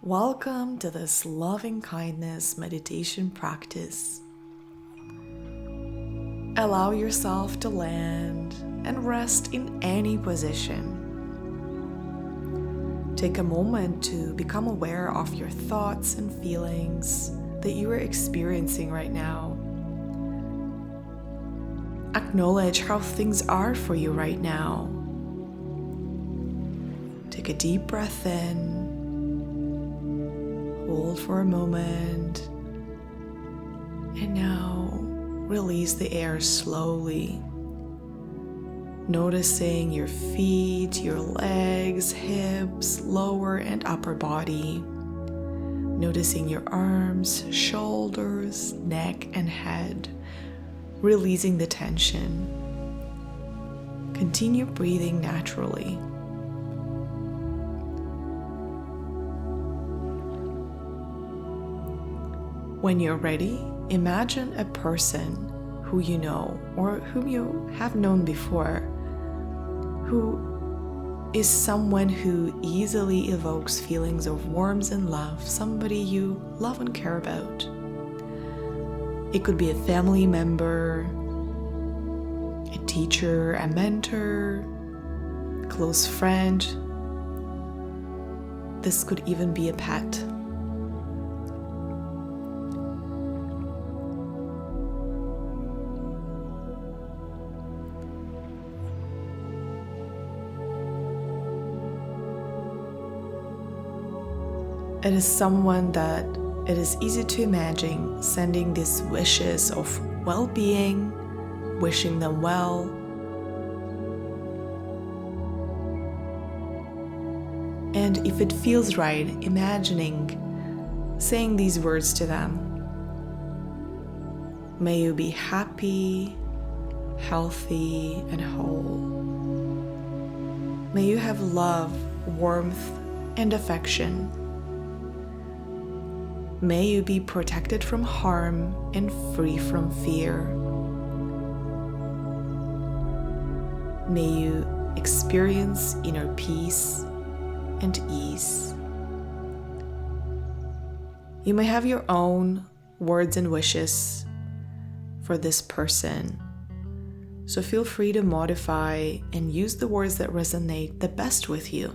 Welcome to this loving kindness meditation practice. Allow yourself to land and rest in any position. Take a moment to become aware of your thoughts and feelings that you are experiencing right now. Acknowledge how things are for you right now. Take a deep breath in. Hold for a moment, and now release the air slowly, noticing your feet, your legs, hips, lower and upper body, noticing your arms, shoulders, neck, and head, releasing the tension. Continue breathing naturally. When you're ready, imagine a person who you know or whom you have known before, who is someone who easily evokes feelings of warmth and love, somebody you love and care about. It could be a family member, a teacher, a mentor, a close friend. This could even be a pet. It is someone that it is easy to imagine sending these wishes of well-being, wishing them well. And if it feels right, imagining saying these words to them. May you be happy, healthy, and whole. May you have love, warmth, and affection. May you be protected from harm and free from fear. May you experience inner peace and ease. You may have your own words and wishes for this person, so feel free to modify and use the words that resonate the best with you.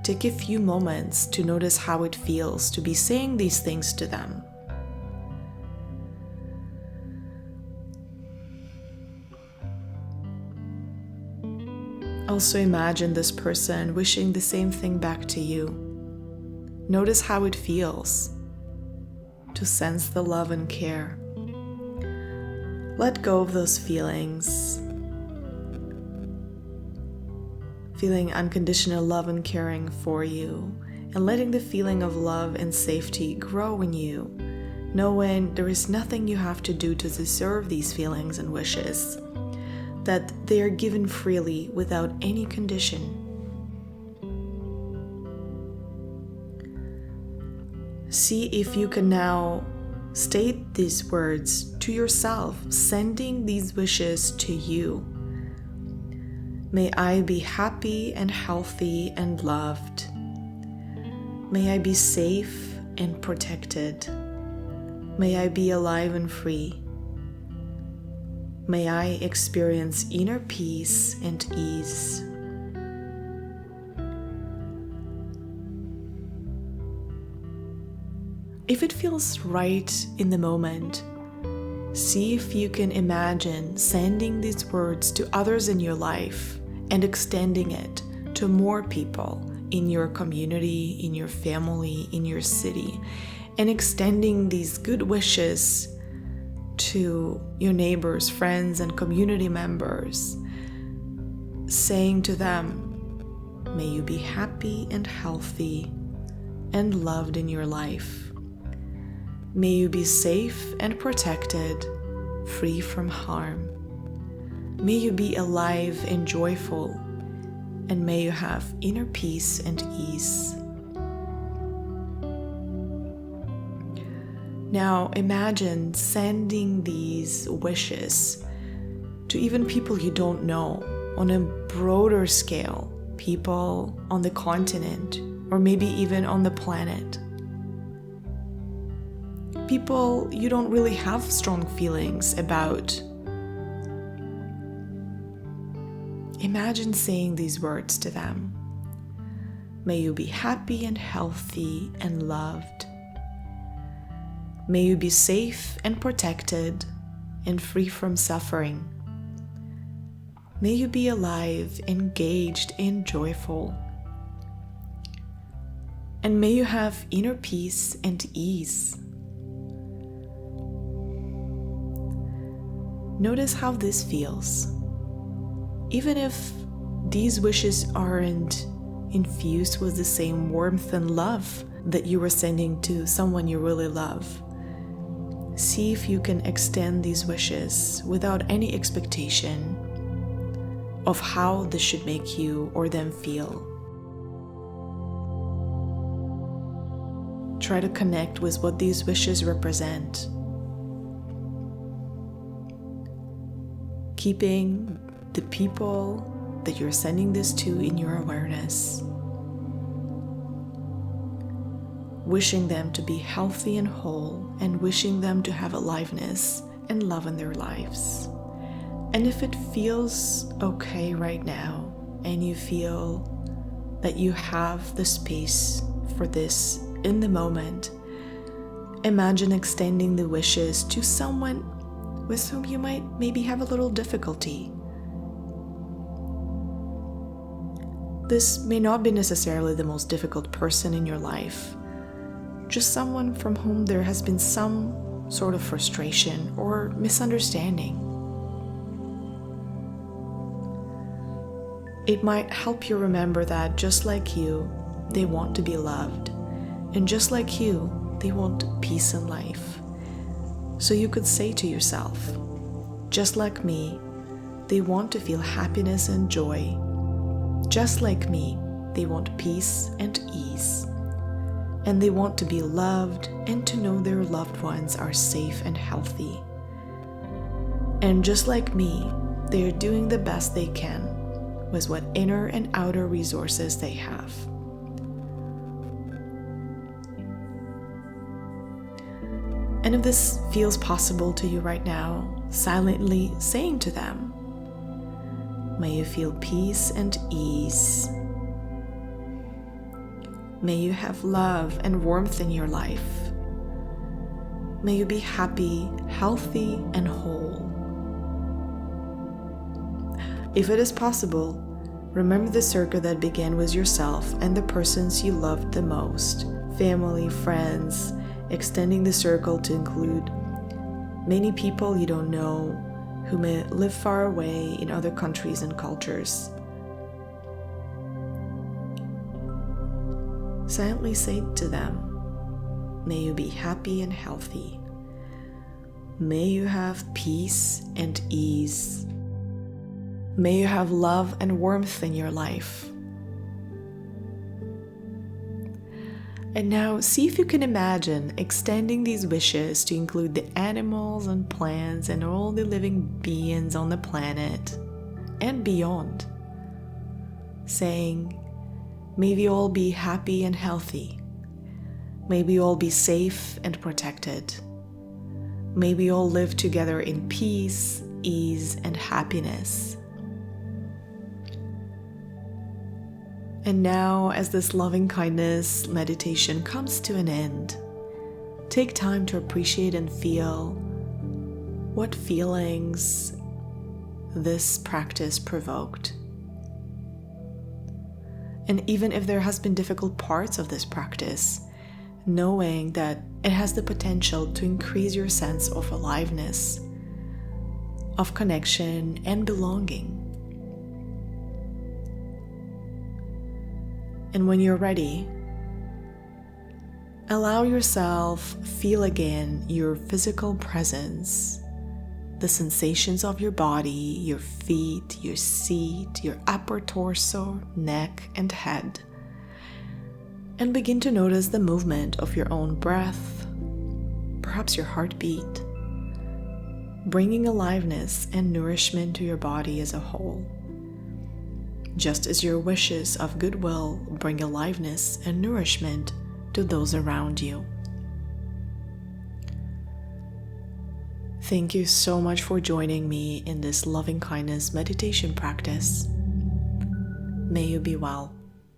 Take a few moments to notice how it feels to be saying these things to them. Also imagine this person wishing the same thing back to you. Notice how it feels to sense the love and care. Let go of those feelings. Feeling unconditional love and caring for you, and letting the feeling of love and safety grow in you, knowing there is nothing you have to do to deserve these feelings and wishes, that they are given freely without any condition. See if you can now state these words to yourself, sending these wishes to you. May I be happy and healthy and loved. May I be safe and protected. May I be alive and free. May I experience inner peace and ease. If it feels right in the moment, see if you can imagine sending these words to others in your life and extending it to more people in your community, in your family, in your city, and extending these good wishes to your neighbors, friends, and community members, saying to them, may you be happy and healthy and loved in your life. May you be safe and protected, free from harm. May you be alive and joyful, and may you have inner peace and ease. Now imagine sending these wishes to even people you don't know on a broader scale, people on the continent or maybe even on the planet. People you don't really have strong feelings about. Imagine saying these words to them. May you be happy and healthy and loved. May you be safe and protected and free from suffering. May you be alive, engaged, and joyful. And may you have inner peace and ease. Notice how this feels. Even if these wishes aren't infused with the same warmth and love that you were sending to someone you really love, see if you can extend these wishes without any expectation of how this should make you or them feel. Try to connect with what these wishes represent. Keeping the people that you're sending this to in your awareness. Wishing them to be healthy and whole, and wishing them to have aliveness and love in their lives. And if it feels okay right now, and you feel that you have the space for this in the moment, imagine extending the wishes to someone with whom you might maybe have a little difficulty. This may not be necessarily the most difficult person in your life, just someone from whom there has been some sort of frustration or misunderstanding. It might help you remember that just like you, they want to be loved, and just like you, they want peace in life. So you could say to yourself, just like me, they want to feel happiness and joy. Just like me, they want peace and ease. And they want to be loved and to know their loved ones are safe and healthy. And just like me, they are doing the best they can with what inner and outer resources they have. And if this feels possible to you right now, silently saying to them, may you feel peace and ease. May you have love and warmth in your life. May you be happy, healthy, and whole. If it is possible, remember the circle that began with yourself and the persons you loved the most, family, friends, extending the circle to include many people you don't know who may live far away in other countries and cultures. Silently say to them, may you be happy and healthy. May you have peace and ease. May you have love and warmth in your life. And now see if you can imagine extending these wishes to include the animals and plants and all the living beings on the planet and beyond, saying, may we all be happy and healthy. May we all be safe and protected. May we all live together in peace, ease, and happiness. And now, as this loving kindness meditation comes to an end, take time to appreciate and feel what feelings this practice provoked. And even if there has been difficult parts of this practice, knowing that it has the potential to increase your sense of aliveness, of connection and belonging. And when you're ready, allow yourself feel again your physical presence, the sensations of your body, your feet, your seat, your upper torso, neck, and head. And begin to notice the movement of your own breath, perhaps your heartbeat, bringing aliveness and nourishment to your body as a whole. just as your wishes of goodwill bring aliveness and nourishment to those around you. Thank you so much for joining me in this loving kindness meditation practice. May you be well.